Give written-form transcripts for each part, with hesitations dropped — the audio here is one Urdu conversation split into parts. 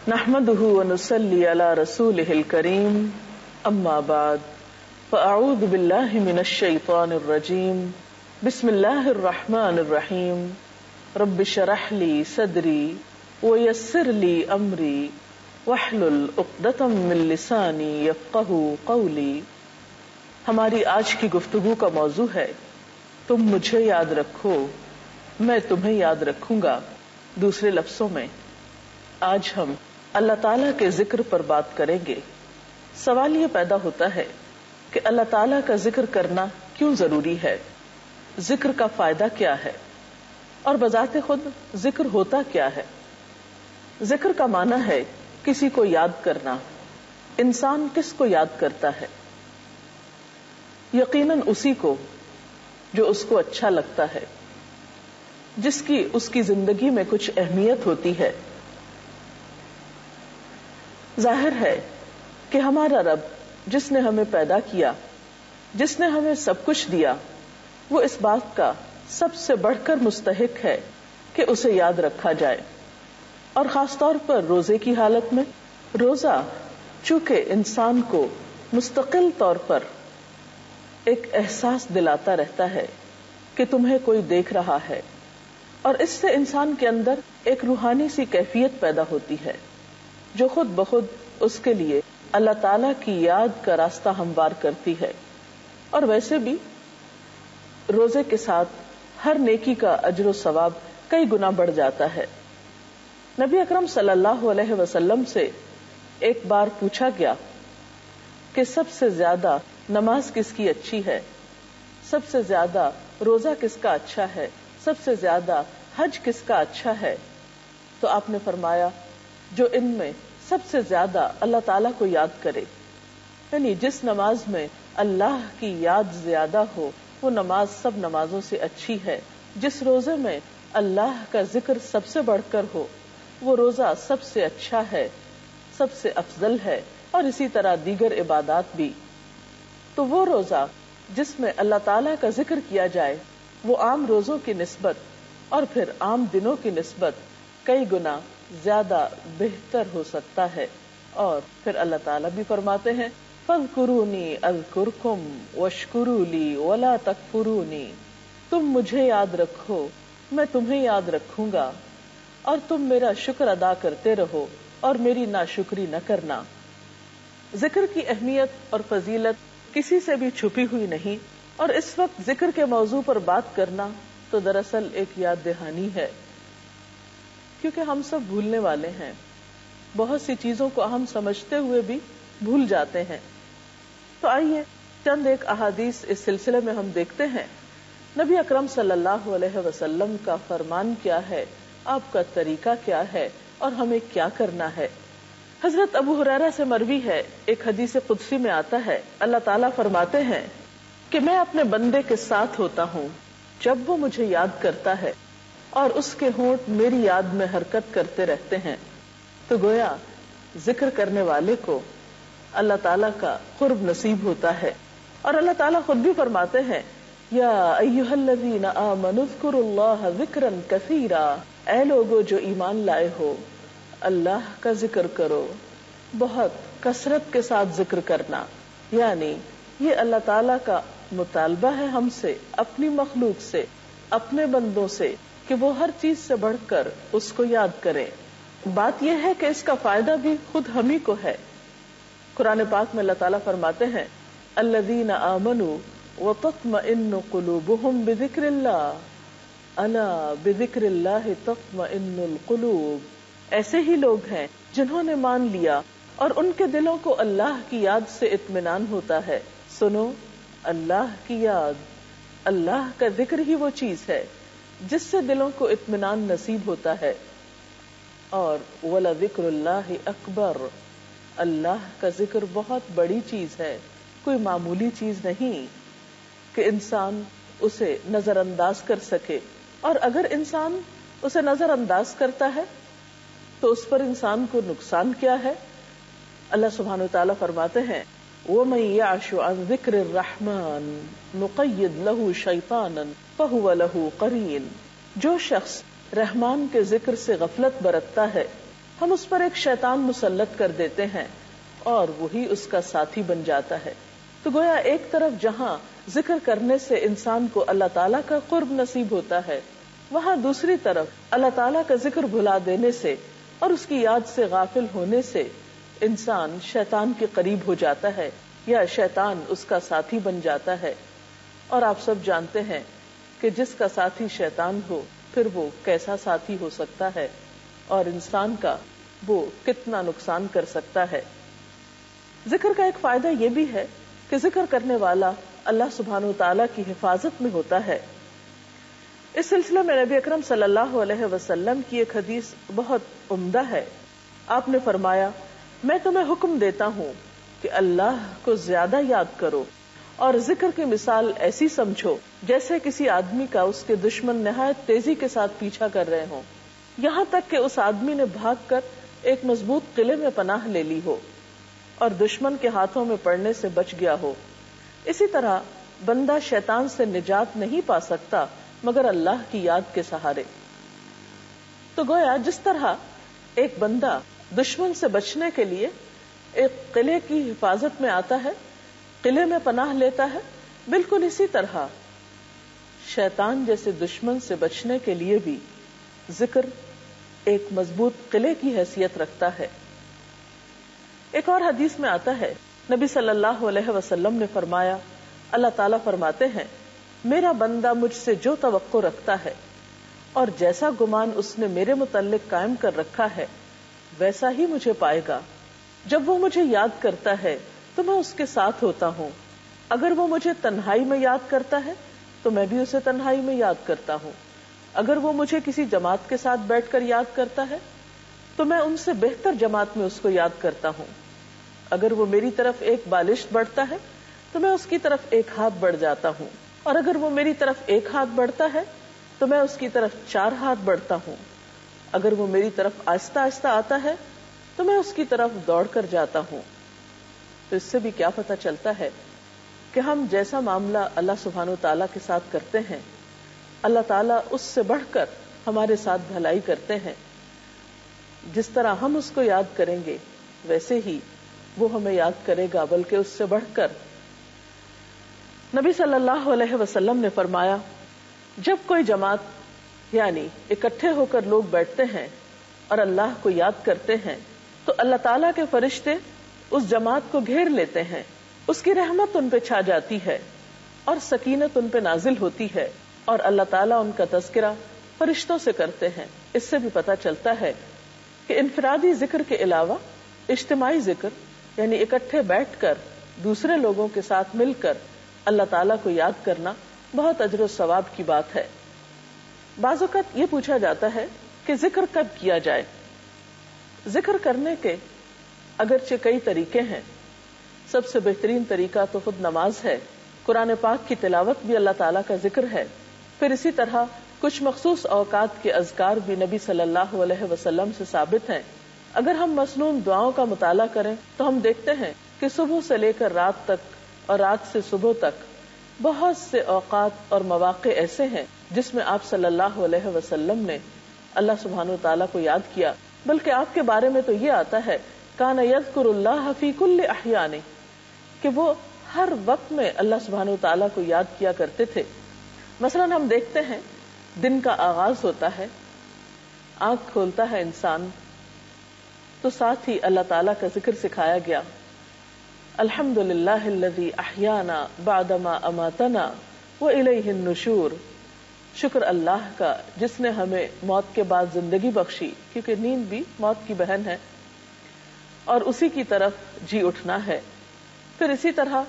نحمده ونصلي على رسوله الكريم اما بعد فاعوذ بالله من الشيطان الرجيم بسم الله الرحمن الرحيم رب اشرح لي صدري ويسر لي امري واحلل عقدة من لساني يفقهوا قولي. ہماری آج کی گفتگو کا موضوع ہے تم مجھے یاد رکھو میں تمہیں یاد رکھوں گا. دوسرے لفظوں میں آج ہم اللہ تعالیٰ کے ذکر پر بات کریں گے. سوال یہ پیدا ہوتا ہے کہ اللہ تعالیٰ کا ذکر کرنا کیوں ضروری ہے، ذکر کا فائدہ کیا ہے، اور بذات خود ذکر ہوتا کیا ہے. ذکر کا معنی ہے کسی کو یاد کرنا. انسان کس کو یاد کرتا ہے؟ یقیناً اسی کو جو اس کو اچھا لگتا ہے، جس کی اس کی زندگی میں کچھ اہمیت ہوتی ہے. ظاہر ہے کہ ہمارا رب جس نے ہمیں پیدا کیا، جس نے ہمیں سب کچھ دیا، وہ اس بات کا سب سے بڑھ کر مستحق ہے کہ اسے یاد رکھا جائے. اور خاص طور پر روزے کی حالت میں. روزہ چونکہ انسان کو مستقل طور پر ایک احساس دلاتا رہتا ہے کہ تمہیں کوئی دیکھ رہا ہے، اور اس سے انسان کے اندر ایک روحانی سی کیفیت پیدا ہوتی ہے جو خود بخود اس کے لیے اللہ تعالی کی یاد کا راستہ ہموار کرتی ہے. اور ویسے بھی روزے کے ساتھ ہر نیکی کا اجر و ثواب کئی گنا بڑھ جاتا ہے. نبی اکرم صلی اللہ علیہ وسلم سے ایک بار پوچھا گیا کہ سب سے زیادہ نماز کس کی اچھی ہے، سب سے زیادہ روزہ کس کا اچھا ہے، سب سے زیادہ حج کس کا اچھا ہے. تو آپ نے فرمایا جو ان میں سب سے زیادہ اللہ تعالیٰ کو یاد کرے، یعنی جس نماز میں اللہ کی یاد زیادہ ہو وہ نماز سب نمازوں سے اچھی ہے. جس روزے میں اللہ کا ذکر سب سے بڑھ کر ہو وہ روزہ سب سے اچھا ہے، سب سے افضل ہے. اور اسی طرح دیگر عبادات بھی. تو وہ روزہ جس میں اللہ تعالیٰ کا ذکر کیا جائے وہ عام روزوں کی نسبت اور پھر عام دنوں کی نسبت کئی گنا زیادہ بہتر ہو سکتا ہے. اور پھر اللہ تعالیٰ بھی فرماتے ہیں فاذکرونی اذکرکم واشکروا لی ولا تکفرونی. تم مجھے یاد رکھو میں تمہیں یاد رکھوں گا اور تم میرا شکر ادا کرتے رہو اور میری ناشکری نہ کرنا. ذکر کی اہمیت اور فضیلت کسی سے بھی چھپی ہوئی نہیں، اور اس وقت ذکر کے موضوع پر بات کرنا تو دراصل ایک یاد دہانی ہے، کیونکہ ہم سب بھولنے والے ہیں. بہت سی چیزوں کو ہم سمجھتے ہوئے بھی بھول جاتے ہیں. تو آئیے چند ایک احادیث اس سلسلے میں ہم دیکھتے ہیں. نبی اکرم صلی اللہ علیہ وسلم کا فرمان کیا ہے، آپ کا طریقہ کیا ہے، اور ہمیں کیا کرنا ہے. حضرت ابو ہریرہ سے مروی ہے، ایک حدیث قدسی میں آتا ہے اللہ تعالیٰ فرماتے ہیں کہ میں اپنے بندے کے ساتھ ہوتا ہوں جب وہ مجھے یاد کرتا ہے اور اس کے ہونٹ میری یاد میں حرکت کرتے رہتے ہیں. تو گویا ذکر کرنے والے کو اللہ تعالیٰ کا قرب نصیب ہوتا ہے. اور اللہ تعالیٰ خود بھی فرماتے ہیں یا ایھا الذین آمنوا اذکروا اللہ ذکرا کثیرا. اے لوگو جو ایمان لائے ہو اللہ کا ذکر کرو، بہت کثرت کے ساتھ ذکر کرنا. یعنی یہ اللہ تعالیٰ کا مطالبہ ہے ہم سے، اپنی مخلوق سے، اپنے بندوں سے، کہ وہ ہر چیز سے بڑھ کر اس کو یاد کریں. بات یہ ہے کہ اس کا فائدہ بھی خود ہم ہی کو ہے. قرآن پاک میں اللہ تعالیٰ فرماتے ہیں الذین آمنوا وتطمئن قلوبهم بذکر اللہ الا بذکر اللہ تطمئن القلوب. ایسے ہی لوگ ہیں جنہوں نے مان لیا اور ان کے دلوں کو اللہ کی یاد سے اطمینان ہوتا ہے. سنو اللہ کی یاد، اللہ کا ذکر ہی وہ چیز ہے جس سے دلوں کو اطمینان نصیب ہوتا ہے. اور وَلَذِكْرُ اللَّهِ أَكْبَرُ، اللہ کا ذکر بہت بڑی چیز ہے، کوئی معمولی چیز نہیں کہ انسان اسے نظر انداز کر سکے. اور اگر انسان اسے نظر انداز کرتا ہے تو اس پر انسان کو نقصان کیا ہے. اللہ سبحانہ وتعالی فرماتے ہیں وَمَن يَعْشُ عَن ذِكْرِ الرَّحْمَنِ نُقَيِّضْ لَهُ شَيْطَانًا فَهُوَ لَهُ قَرِينٌ. جو شخص رحمان کے ذکر سے غفلت برتتا ہے ہم اس پر ایک شیطان مسلط کر دیتے ہیں اور وہی اس کا ساتھی بن جاتا ہے. تو گویا ایک طرف جہاں ذکر کرنے سے انسان کو اللہ تعالیٰ کا قرب نصیب ہوتا ہے، وہاں دوسری طرف اللہ تعالیٰ کا ذکر بھلا دینے سے اور اس کی یاد سے غافل ہونے سے انسان شیطان کے قریب ہو جاتا ہے یا شیطان اس کا ساتھی بن جاتا ہے. اور آپ سب جانتے ہیں کہ جس کا ساتھی شیطان ہو پھر وہ کیسا ساتھی ہو سکتا ہے اور انسان کا وہ کتنا نقصان کر سکتا ہے. ذکر کا ایک فائدہ یہ بھی ہے کہ ذکر کرنے والا اللہ سبحانہ وتعالی کی حفاظت میں ہوتا ہے. اس سلسلے میں نبی اکرم صلی اللہ علیہ وسلم کی ایک حدیث بہت عمدہ ہے. آپ نے فرمایا، میں تمہیں حکم دیتا ہوں کہ اللہ کو زیادہ یاد کرو اور ذکر کی مثال ایسی سمجھو جیسے کسی آدمی کا اس کے دشمن نہایت تیزی کے ساتھ پیچھا کر رہے ہوں، یہاں تک کہ اس آدمی نے بھاگ کر ایک مضبوط قلعے میں پناہ لے لی ہو اور دشمن کے ہاتھوں میں پڑنے سے بچ گیا ہو. اسی طرح بندہ شیطان سے نجات نہیں پا سکتا مگر اللہ کی یاد کے سہارے. تو گویا جس طرح ایک بندہ دشمن سے بچنے کے لیے ایک قلعے کی حفاظت میں آتا ہے، قلعے میں پناہ لیتا ہے، بالکل اسی طرح شیطان جیسے دشمن سے بچنے کے لیے بھی ذکر ایک مضبوط قلعے کی حیثیت رکھتا ہے. ایک اور حدیث میں آتا ہے، نبی صلی اللہ علیہ وسلم نے فرمایا، اللہ تعالیٰ فرماتے ہیں، میرا بندہ مجھ سے جو توقع رکھتا ہے اور جیسا گمان اس نے میرے متعلق قائم کر رکھا ہے ویسا ہی مجھے پائے گا. جب وہ مجھے یاد کرتا ہے تو میں اس کے ساتھ ہوتا ہوں، اگر وہ مجھے تنہائی میں یاد کرتا ہے تو میں بھی اسے تنہائی میں یاد کرتا ہوں، اگر وہ مجھے کسی جماعت کے ساتھ بیٹھ کر یاد کرتا ہے تو میں ان سے بہتر جماعت میں اس کو یاد کرتا ہوں، اگر وہ میری طرف ایک بالشت بڑھتا ہے تو میں اس کی طرف ایک ہاتھ بڑھ جاتا ہوں، اور اگر وہ میری طرف ایک ہاتھ بڑھتا ہے تو میں اس کی طرف 4 ہاتھ بڑھتا ہوں، اگر وہ میری طرف آہستہ آہستہ آتا ہے تو میں اس کی طرف دوڑ کر جاتا ہوں. تو اس سے بھی کیا پتہ چلتا ہے کہ ہم جیسا معاملہ اللہ سبحانہ وتعالیٰ کے ساتھ کرتے ہیں، اللہ تعالیٰ اس سے بڑھ کر ہمارے ساتھ بھلائی کرتے ہیں. جس طرح ہم اس کو یاد کریں گے ویسے ہی وہ ہمیں یاد کرے گا، بلکہ اس سے بڑھ کر. نبی صلی اللہ علیہ وسلم نے فرمایا، جب کوئی جماعت یعنی اکٹھے ہو کر لوگ بیٹھتے ہیں اور اللہ کو یاد کرتے ہیں تو اللہ تعالیٰ کے فرشتے اس جماعت کو گھیر لیتے ہیں، اس کی رحمت ان پہ چھا جاتی ہے اور سکینت ان پہ نازل ہوتی ہے، اور اللہ تعالیٰ ان کا تذکرہ فرشتوں سے کرتے ہیں. اس سے بھی پتہ چلتا ہے کہ انفرادی ذکر کے علاوہ اجتماعی ذکر یعنی اکٹھے بیٹھ کر دوسرے لوگوں کے ساتھ مل کر اللہ تعالیٰ کو یاد کرنا بہت اجر و ثواب کی بات ہے. بعض اوقات یہ پوچھا جاتا ہے کہ ذکر کب کیا جائے. ذکر کرنے کے اگرچہ کئی طریقے ہیں، سب سے بہترین طریقہ تو خود نماز ہے. قرآن پاک کی تلاوت بھی اللہ تعالیٰ کا ذکر ہے. پھر اسی طرح کچھ مخصوص اوقات کے اذکار بھی نبی صلی اللہ علیہ وسلم سے ثابت ہیں. اگر ہم مسنون دعاؤں کا مطالعہ کریں تو ہم دیکھتے ہیں کہ صبح سے لے کر رات تک اور رات سے صبح تک بہت سے اوقات اور مواقع ایسے ہیں جس میں آپ صلی اللہ علیہ وسلم نے اللہ سبحانہ وتعالیٰ کو یاد کیا. بلکہ آپ کے بارے میں تو یہ آتا ہے، کان یذکر اللہ فی کل احیان، کہ وہ ہر وقت میں اللہ سبحانہ وتعالیٰ کو یاد کیا کرتے تھے. مثلا ہم دیکھتے ہیں دن کا آغاز ہوتا ہے، آنکھ کھولتا ہے انسان تو ساتھ ہی اللہ تعالیٰ کا ذکر سکھایا گیا. الحمدللہ الذی احیانا بعدما اماتنا والیہ النشور. شکر اللہ کا جس نے ہمیں موت کے بعد زندگی بخشی، کیونکہ نیند بھی موت کی بہن ہے، اور اسی کی طرف جی اٹھنا ہے. پھر اسی طرح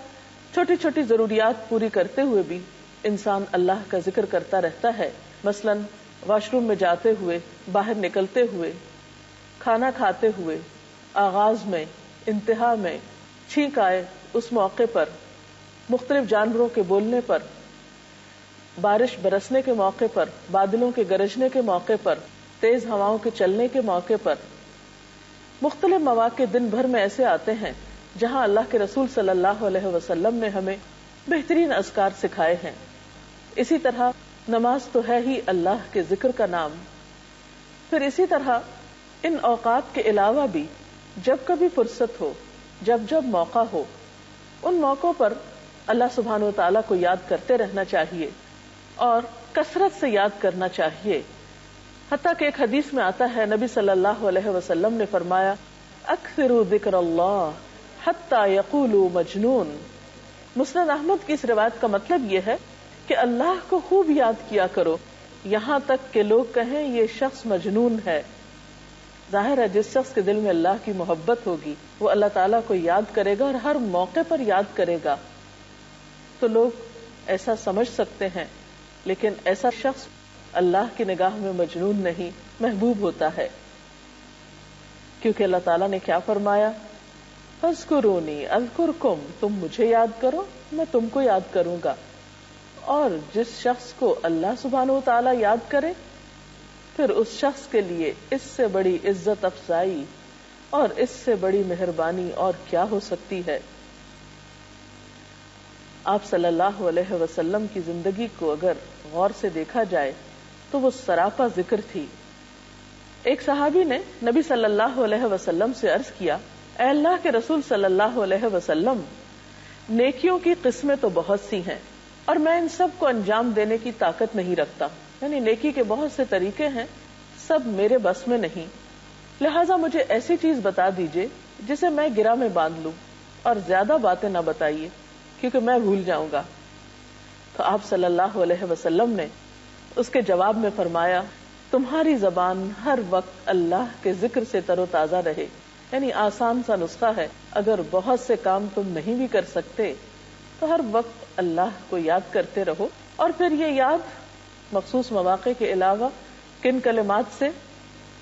چھوٹی چھوٹی ضروریات پوری کرتے ہوئے بھی انسان اللہ کا ذکر کرتا رہتا ہے. مثلا واش روم میں جاتے ہوئے، باہر نکلتے ہوئے، کھانا کھاتے ہوئے، آغاز میں، انتہا میں، چھینک آئے اس موقع پر، مختلف جانوروں کے بولنے پر، بارش برسنے کے موقع پر، بادلوں کے گرجنے کے موقع پر، تیز ہواؤں کے چلنے کے موقع پر. مختلف مواقع دن بھر میں ایسے آتے ہیں جہاں اللہ کے رسول صلی اللہ علیہ وسلم نے ہمیں بہترین اذکار سکھائے ہیں. اسی طرح نماز تو ہے ہی اللہ کے ذکر کا نام. پھر اسی طرح ان اوقات کے علاوہ بھی جب کبھی فرصت ہو، جب جب موقع ہو، ان موقعوں پر اللہ سبحانہ و تعالیٰ کو یاد کرتے رہنا چاہیے اور کثرت سے یاد کرنا چاہیے. حتیٰ کہ ایک حدیث میں آتا ہے، نبی صلی اللہ علیہ وسلم نے فرمایا اکثروا ذکر اللہ حتی یقولوا مجنون. مسند احمد کی اس روایت کا مطلب یہ ہے کہ اللہ کو خوب یاد کیا کرو یہاں تک کہ لوگ کہیں یہ شخص مجنون ہے. ظاہر ہے جس شخص کے دل میں اللہ کی محبت ہوگی وہ اللہ تعالیٰ کو یاد کرے گا اور ہر موقع پر یاد کرے گا. تو لوگ ایسا سمجھ سکتے ہیں، لیکن ایسا شخص اللہ کی نگاہ میں مجنون نہیں، محبوب ہوتا ہے. کیونکہ اللہ تعالیٰ نے کیا فرمایا، فاذکرونی اذکرکم، تم مجھے یاد کرو میں تم کو یاد کروں گا. اور جس شخص کو اللہ سبحانہ و تعالیٰ یاد کرے پھر اس شخص کے لیے اس سے بڑی عزت افزائی اور اس سے بڑی مہربانی اور کیا ہو سکتی ہے. آپ صلی اللہ علیہ وسلم کی زندگی کو اگر غور سے دیکھا جائے تو وہ سراپا ذکر تھی. ایک صحابی نے نبی صلی اللہ علیہ وسلم سے عرض کیا، اے اللہ کے رسول صلی اللہ علیہ وسلم، نیکیوں کی قسمیں تو بہت سی ہیں اور میں ان سب کو انجام دینے کی طاقت نہیں رکھتا. یعنی نیکی کے بہت سے طریقے ہیں، سب میرے بس میں نہیں، لہٰذا مجھے ایسی چیز بتا دیجئے جسے میں گرہ میں باندھ لوں، اور زیادہ باتیں نہ بتائیے کیونکہ میں بھول جاؤں گا. تو آپ صلی اللہ علیہ وسلم نے اس کے جواب میں فرمایا، تمہاری زبان ہر وقت اللہ کے ذکر سے تر و تازہ رہے. یعنی آسان سا نسخہ ہے، اگر بہت سے کام تم نہیں بھی کر سکتے تو ہر وقت اللہ کو یاد کرتے رہو. اور پھر یہ یاد مخصوص مواقع کے علاوہ کن کلمات سے،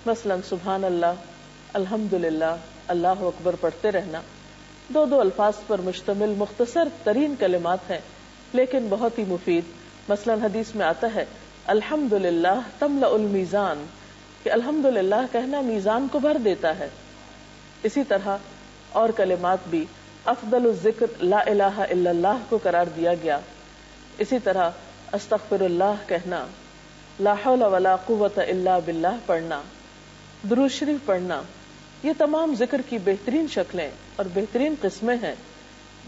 مثلا سبحان اللہ، الحمدللہ، اللہ اکبر پڑھتے رہنا. دو الفاظ پر مشتمل مختصر ترین کلمات ہیں لیکن بہت ہی مفید. مثلا حدیث میں آتا ہے الحمدللہ تملأ المیزان، کہ الحمدللہ کہنا میزان کو بھر دیتا ہے. اسی طرح اور کلمات بھی افضل الذکر لا الہ الا اللہ کو قرار دیا گیا. اسی طرح استغفر اللہ کہنا، لا حول ولا قوت الا باللہ پڑھنا، درود شریف پڑھنا، یہ تمام ذکر کی بہترین شکلیں اور بہترین قسمیں ہیں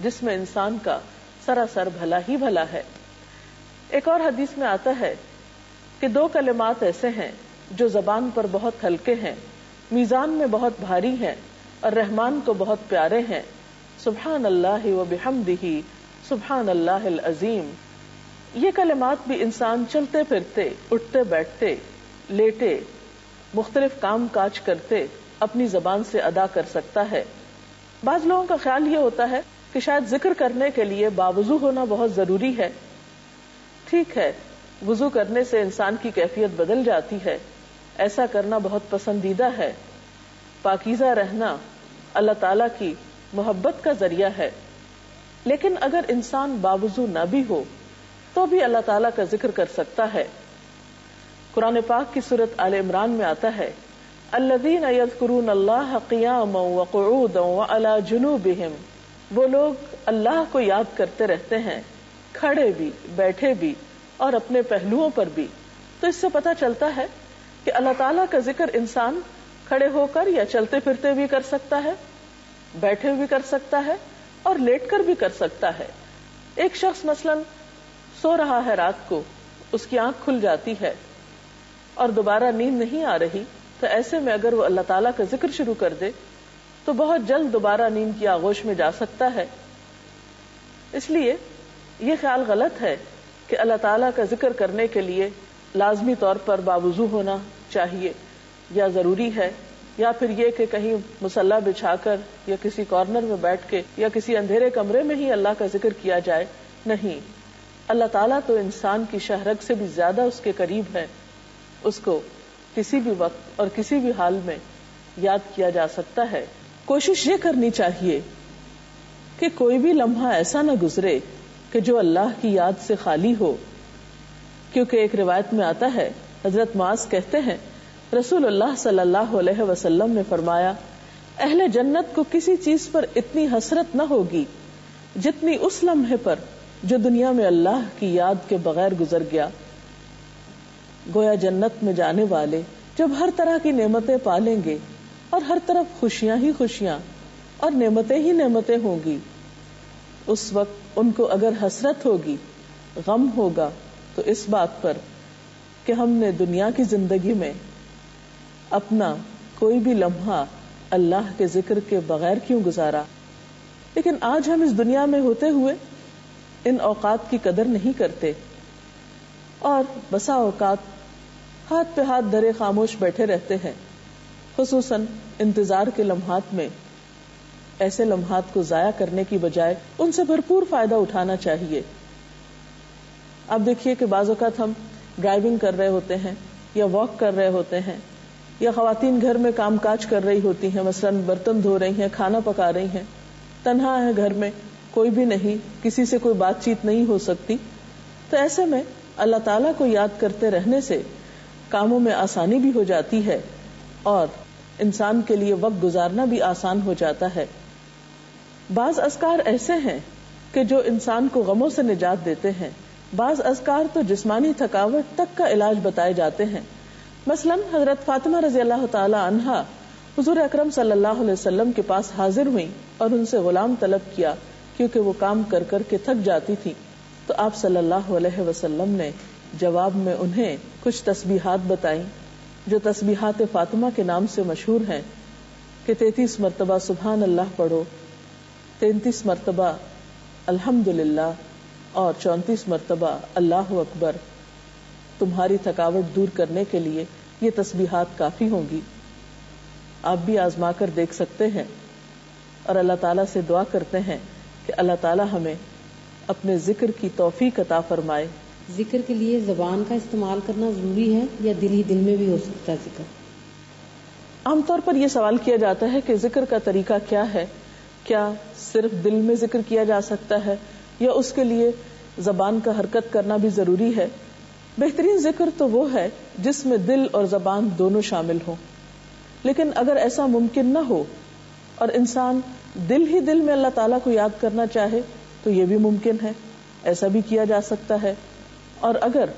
جس میں انسان کا سراسر بھلا ہی بھلا ہے. ایک اور حدیث میں آتا ہے کہ دو کلمات ایسے ہیں جو زبان پر بہت ہلکے ہیں، میزان میں بہت بھاری ہیں اور رحمان کو بہت پیارے ہیں، سبحان اللہ و بحمدہ سبحان اللہ العظیم. یہ کلمات بھی انسان چلتے پھرتے، اٹھتے بیٹھتے، لیٹے، مختلف کام کاج کرتے اپنی زبان سے ادا کر سکتا ہے. بعض لوگوں کا خیال یہ ہوتا ہے کہ شاید ذکر کرنے کے لیے باوضو ہونا بہت ضروری ہے. ٹھیک ہے، وضو کرنے سے انسان کی کیفیت بدل جاتی ہے، ایسا کرنا بہت پسندیدہ ہے. پاکیزہ رہنا اللہ تعالی کی محبت کا ذریعہ ہے. لیکن اگر انسان باوضو نہ بھی ہو تو بھی اللہ تعالیٰ کا ذکر کر سکتا ہے. قرآن پاک کی سورۃ آل عمران میں آتا ہے الذین یذکرون اللہ قیاما وقعودا وعلی جنوبہم، وہ لوگ اللہ کو یاد کرتے رہتے ہیں کھڑے بھی، بیٹھے بھی اور اپنے پہلوؤں پر بھی. تو اس سے پتہ چلتا ہے کہ اللہ تعالیٰ کا ذکر انسان کھڑے ہو کر یا چلتے پھرتے بھی کر سکتا ہے، بیٹھے بھی کر سکتا ہے اور لیٹ کر بھی کر سکتا ہے. ایک شخص مثلا سو رہا ہے، رات کو اس کی آنکھ کھل جاتی ہے اور دوبارہ نیند نہیں آ رہی، تو ایسے میں اگر وہ اللہ تعالیٰ کا ذکر شروع کر دے تو بہت جلد دوبارہ نیند کی آغوش میں جا سکتا ہے. اس لیے یہ خیال غلط ہے کہ اللہ تعالیٰ کا ذکر کرنے کے لیے لازمی طور پر باوضو ہونا چاہیے یا ضروری ہے، یا پھر یہ کہ کہیں مصلی بچھا کر یا کسی کارنر میں بیٹھ کے یا کسی اندھیرے کمرے میں ہی اللہ کا ذکر کیا جائے. نہیں، اللہ تعالیٰ تو انسان کی شہرگ سے بھی زیادہ اس کے قریب ہے، اس کو کسی بھی وقت اور کسی بھی حال میں یاد کیا جا سکتا ہے. کوشش یہ کرنی چاہیے کہ کوئی بھی لمحہ ایسا نہ گزرے کہ جو اللہ کی یاد سے خالی ہو. کیونکہ ایک روایت میں آتا ہے، حضرت معاذ کہتے ہیں رسول اللہ صلی اللہ علیہ وسلم نے فرمایا اہل جنت کو کسی چیز پر اتنی حسرت نہ ہوگی جتنی اس لمحے پر جو دنیا میں اللہ کی یاد کے بغیر گزر گیا. گویا جنت میں جانے والے جب ہر طرح کی نعمتیں پالیں گے اور ہر طرف خوشیاں ہی خوشیاں اور نعمتیں ہی نعمتیں ہوں گی، اس وقت ان کو اگر حسرت ہوگی، غم ہوگا، تو اس بات پر کہ ہم نے دنیا کی زندگی میں اپنا کوئی بھی لمحہ اللہ کے ذکر کے بغیر کیوں گزارا۔ لیکن آج ہم اس دنیا میں ہوتے ہوئے ان اوقات کی قدر نہیں کرتے، اور بسا اوقات ہاتھ پہ ہاتھ دھرے خاموش بیٹھے رہتے ہیں، خصوصاً انتظار کے لمحات میں۔ ایسے لمحات کو ضائع کرنے کی بجائے ان سے بھرپور فائدہ اٹھانا چاہیے۔ آپ دیکھیے کہ بعض اوقات ہم ڈرائیونگ کر رہے ہوتے ہیں یا واک کر رہے ہوتے ہیں، یا خواتین گھر میں کام کاج کر رہی ہوتی ہیں، مثلاً برتن دھو رہی ہیں، کھانا پکا رہی ہیں، تنہا ہے گھر میں، کوئی بھی نہیں، کسی سے کوئی بات چیت نہیں ہو سکتی، تو ایسے میں اللہ تعالیٰ کو یاد کرتے رہنے سے کاموں میں آسانی بھی ہو جاتی ہے اور انسان کے لیے وقت گزارنا بھی آسان ہو جاتا ہے۔ بعض اذکار ایسے ہیں کہ جو انسان کو غموں سے نجات دیتے ہیں، بعض اذکار تو جسمانی تھکاوٹ تک کا علاج بتائے جاتے ہیں۔ مثلا حضرت فاطمہ رضی اللہ تعالی عنہا حضور اکرم صلی اللہ علیہ وسلم کے پاس حاضر ہوئیں اور ان سے غلام طلب کیا، کیونکہ وہ کام کر کر کے تھک جاتی تھی۔ تو آپ صلی اللہ علیہ وسلم نے جواب میں انہیں کچھ تسبیحات بتائیں، جو تسبیحات فاطمہ کے نام سے مشہور ہیں، کہ 33 مرتبہ سبحان اللہ پڑھو، 33 مرتبہ الحمدللہ اور 34 مرتبہ اللہ اکبر۔ تمہاری تھکاوٹ دور کرنے کے لیے یہ تسبیحات کافی ہوں گی۔ آپ بھی آزما کر دیکھ سکتے ہیں، اور اللہ تعالیٰ سے دعا کرتے ہیں کہ اللہ تعالیٰ ہمیں اپنے ذکر کی توفیق عطا فرمائے۔ ذکر کے لیے زبان کا استعمال کرنا ضروری ہے یا دل ہی دل میں بھی ہو سکتا ہے ذکر؟ عام طور پر یہ سوال کیا جاتا ہے کہ ذکر کا طریقہ کیا ہے، کیا صرف دل میں ذکر کیا جا سکتا ہے یا اس کے لیے زبان کا حرکت کرنا بھی ضروری ہے؟ بہترین ذکر تو وہ ہے جس میں دل اور زبان دونوں شامل ہوں، لیکن اگر ایسا ممکن نہ ہو اور انسان دل ہی دل میں اللہ تعالیٰ کو یاد کرنا چاہے تو یہ بھی ممکن ہے، ایسا بھی کیا جا سکتا ہے۔ اور اگر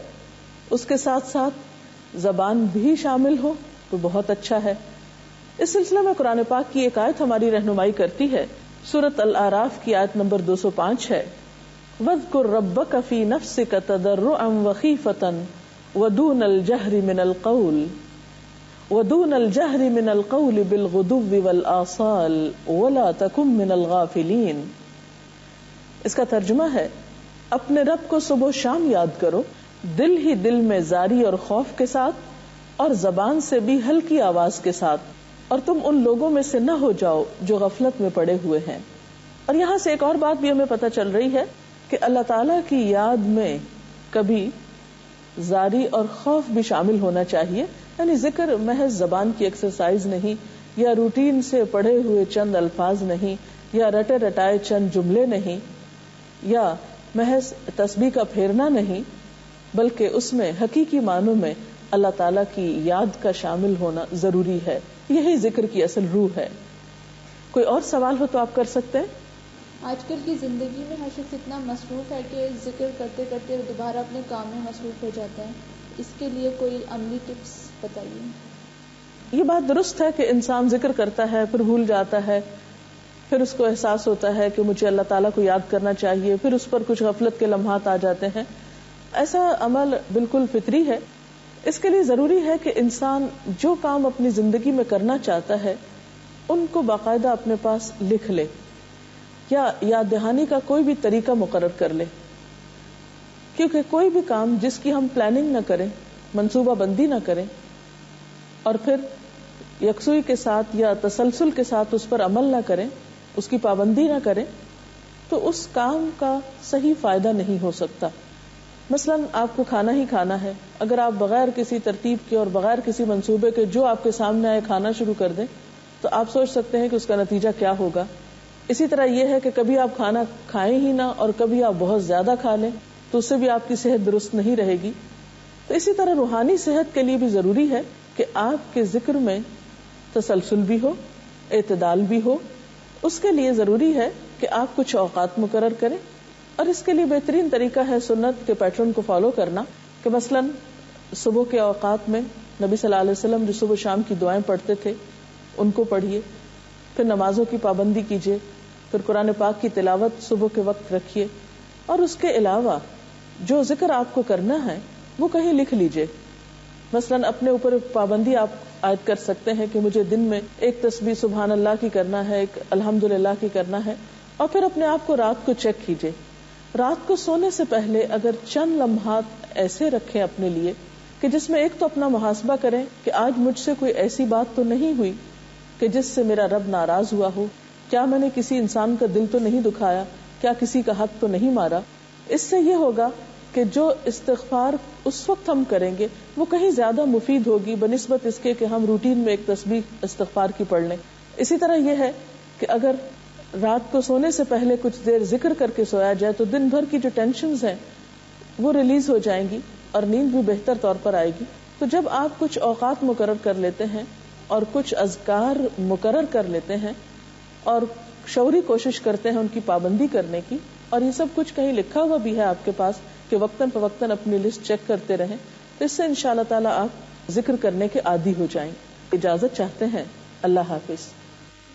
اس کے ساتھ ساتھ زبان بھی شامل ہو تو بہت اچھا ہے۔ اس سلسلے میں قرآن پاک کی ایک آیت ہماری رہنمائی کرتی ہے۔ سورۃ الاعراف کی آیت نمبر 205 ہے، وَاذْكُرْ رَبَّكَ فِي نَفْسِكَ تَضَرُّعًا وَخِيفَةً وَدُونَ الْجَهْرِ مِنَ الْقَوْلِ بِالْغُدُوِّ وَالْآصَالِ وَلَا تَكُن مِنَ الْغَافِلِينَ۔ اس کا ترجمہ ہے، اپنے رب کو صبح و شام یاد کرو، دل ہی دل میں زاری اور خوف کے ساتھ، اور زبان سے بھی ہلکی آواز کے ساتھ، اور تم ان لوگوں میں سے نہ ہو جاؤ جو غفلت میں پڑے ہوئے ہیں۔ اور یہاں سے ایک اور بات بھی ہمیں پتہ چل رہی ہے کہ اللہ تعالیٰ کی یاد میں کبھی زاری اور خوف بھی شامل ہونا چاہیے، یعنی ذکر محض زبان کی ایکسرسائز نہیں، یا روٹین سے پڑھے ہوئے چند الفاظ نہیں، یا رٹے رٹائے چند جملے نہیں، یا محض تسبیح کا پھیرنا نہیں، بلکہ اس میں حقیقی معنوں میں اللہ تعالیٰ کی یاد کا شامل ہونا ضروری ہے۔ یہی ذکر کی اصل روح ہے۔ کوئی اور سوال ہو تو آپ کر سکتے ہیں۔ آج کل کی زندگی میں ہر شخص اتنا مصروف ہے کہ ذکر کرتے کرتے دوبارہ اپنے کام میں مصروف ہو جاتا ہے، اس کے لیے کوئی عملی ٹپس بتائیے۔ یہ بات درست ہے کہ انسان ذکر کرتا ہے پھر بھول جاتا ہے، پھر اس کو احساس ہوتا ہے کہ مجھے اللہ تعالیٰ کو یاد کرنا چاہیے، پھر اس پر کچھ غفلت کے لمحات آ جاتے ہیں۔ ایسا عمل بالکل فطری ہے۔ اس کے لیے ضروری ہے کہ انسان جو کام اپنی زندگی میں کرنا چاہتا ہے ان کو باقاعدہ اپنے پاس لکھ لے، یا یاد دہانی کا کوئی بھی طریقہ مقرر کر لے، کیونکہ کوئی بھی کام جس کی ہم پلاننگ نہ کریں، منصوبہ بندی نہ کریں، اور پھر یکسوئی کے ساتھ یا تسلسل کے ساتھ اس پر عمل نہ کریں، اس کی پابندی نہ کریں، تو اس کام کا صحیح فائدہ نہیں ہو سکتا۔ مثلا آپ کو کھانا ہی کھانا ہے، اگر آپ بغیر کسی ترتیب کے اور بغیر کسی منصوبے کے جو آپ کے سامنے آئے کھانا شروع کر دیں تو آپ سوچ سکتے ہیں کہ اس کا نتیجہ کیا ہوگا۔ اسی طرح یہ ہے کہ کبھی آپ کھانا کھائیں ہی نہ اور کبھی آپ بہت زیادہ کھا لیں تو اس سے بھی آپ کی صحت درست نہیں رہے گی۔ تو اسی طرح روحانی صحت کے لیے بھی ضروری ہے کہ آپ کے ذکر میں تسلسل بھی ہو، اعتدال بھی ہو۔ اس کے لیے ضروری ہے کہ آپ کچھ اوقات مقرر کریں، اور اس کے لیے بہترین طریقہ ہے سنت کے پیٹرن کو فالو کرنا، کہ مثلا صبح کے اوقات میں نبی صلی اللہ علیہ وسلم جو صبح شام کی دعائیں پڑھتے تھے ان کو پڑھیے. پھر نمازوں کی پابندی کیجیے. پھر قرآن پاک کی تلاوت صبح کے وقت رکھیے. اور اس کے علاوہ جو ذکر آپ کو کرنا ہے وہ کہیں لکھ لیجیے. مثلاً اپنے اوپر پابندی آپ عائد کر سکتے ہیں کہ مجھے دن میں ایک تسبیح سبحان اللہ کی کرنا ہے, ایک الحمدللہ کی کرنا ہے. اور پھر اپنے آپ کو رات کو چیک کیجیے. رات کو سونے سے پہلے اگر چند لمحات ایسے رکھیں اپنے لیے کہ جس میں ایک تو اپنا محاسبہ کریں کہ آج مجھ سے کوئی ایسی بات تو نہیں ہوئی کہ جس سے میرا رب ناراض ہوا ہو, کیا میں نے کسی انسان کا دل تو نہیں دکھایا, کیا کسی کا حق تو نہیں مارا. اس سے یہ ہوگا کہ جو استغفار اس وقت ہم کریں گے وہ کہیں زیادہ مفید ہوگی بنسبت اس کے کہ ہم روٹین میں ایک تسبیح استغفار کی پڑھ لیں. اسی طرح یہ ہے کہ اگر رات کو سونے سے پہلے کچھ دیر ذکر کر کے سویا جائے تو دن بھر کی جو ٹینشنز ہیں وہ ریلیز ہو جائیں گی اور نیند بھی بہتر طور پر آئے گی. تو جب آپ کچھ اوقات مقرر کر لیتے ہیں اور کچھ اذکار مقرر کر لیتے ہیں اور شعوری کوشش کرتے ہیں ان کی پابندی کرنے کی, اور یہ سب کچھ کہیں لکھا ہوا بھی ہے آپ کے پاس کہ وقتاً فوقتاً اپنی لسٹ چیک کرتے رہیں, تو اس سے انشاءاللہ تعالی آپ ذکر کرنے کے عادی ہو جائیں. اجازت چاہتے ہیں. اللہ حافظ.